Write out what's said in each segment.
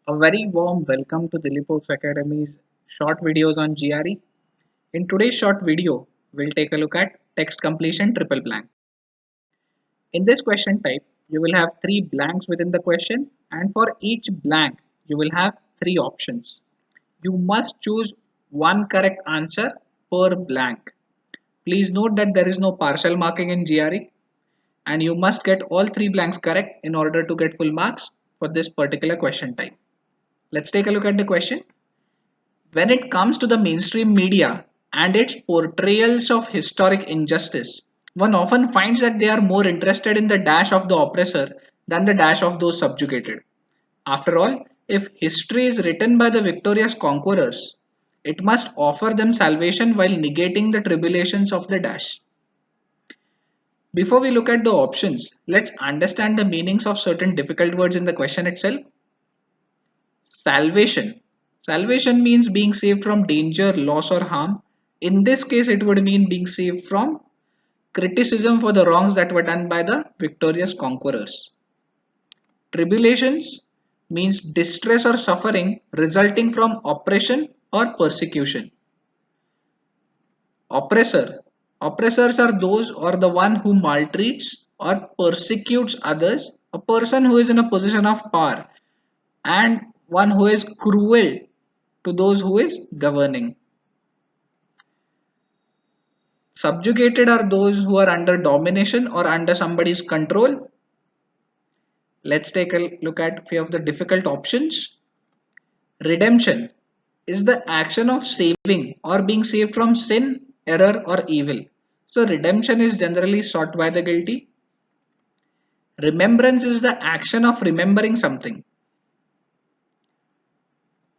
A very warm welcome to Dilip Oaks Academy's short videos on GRE. In today's short video, we'll take a look at text completion triple blank. In this question type, you will have three blanks within the question, and for each blank, you will have three options. You must choose one correct answer per blank. Please note that there is no partial marking in GRE, and you must get all three blanks correct in order to get full marks for this particular question type. Let's take a look at the question. When it comes to the mainstream media and its portrayals of historic injustice, one often finds that they are more interested in the dash of the oppressor than the dash of those subjugated. After all, if history is written by the victorious conquerors, it must offer them salvation while negating the tribulations of the dash. Before we look at the options, let's understand the meanings of certain difficult words in the question itself. Salvation. Salvation means being saved from danger, loss, or harm. In this case, it would mean being saved from criticism for the wrongs that were done by the victorious conquerors. Tribulations means distress or suffering resulting from oppression or persecution. Oppressor. Oppressors are those or the one who maltreats or persecutes others, a person who is in a position of power, and one who is cruel to those who is governing. Subjugated are those who are under domination or under somebody's control. Let's take a look at a few of the difficult options. Redemption is the action of saving or being saved from sin, error, or evil. So, redemption is generally sought by the guilty. Remembrance is the action of remembering something.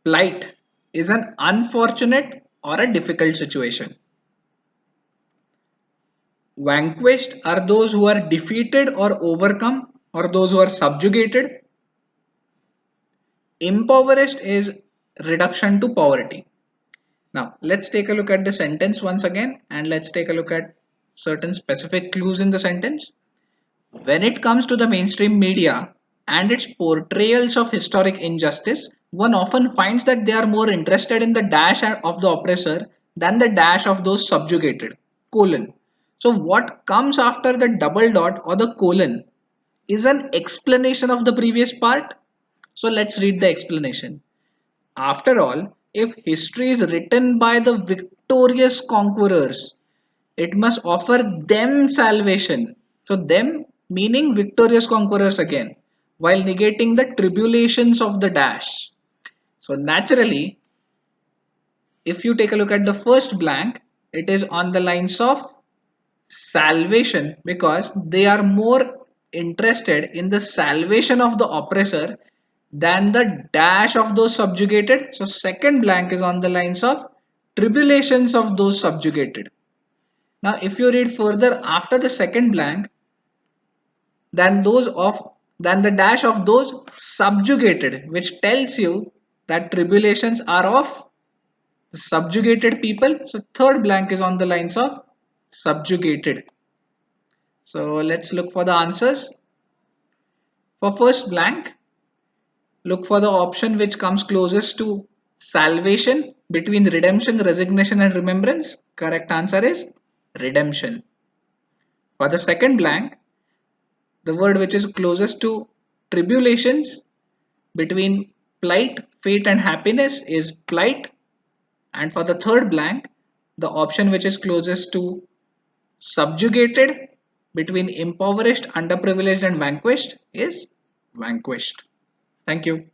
Plight is an unfortunate or a difficult situation. Vanquished are those who are defeated or overcome or those who are subjugated. Impoverished is reduction to poverty. Now, let's take a look at the sentence once again and let's take a look at certain specific clues in the sentence. When it comes to the mainstream media and its portrayals of historic injustice, one often finds that they are more interested in the dash of the oppressor than the dash of those subjugated. Colon. So, what comes after the double dot or the colon is an explanation of the previous part. So, let's read the explanation. After all, if history is written by the victorious conquerors, it must offer them salvation. So, them meaning victorious conquerors again, while negating the tribulations of the dash. So, naturally, if you take a look at the first blank, it is on the lines of salvation because they are more interested in the salvation of the oppressor than the dash of those subjugated. So second blank is on the lines of tribulations of those subjugated. Now if you read further after the second blank, than those of than the dash of those subjugated, which tells you that tribulations are of subjugated people. So third blank is on the lines of subjugated. So let's look for the answers. For first blank, look for the option which comes closest to salvation between redemption, resignation, and remembrance. Correct answer is redemption. For the second blank, the word which is closest to tribulations between plight, fate, and happiness is plight. And for the third blank, the option which is closest to subjugated between impoverished, underprivileged, and vanquished is vanquished. Thank you.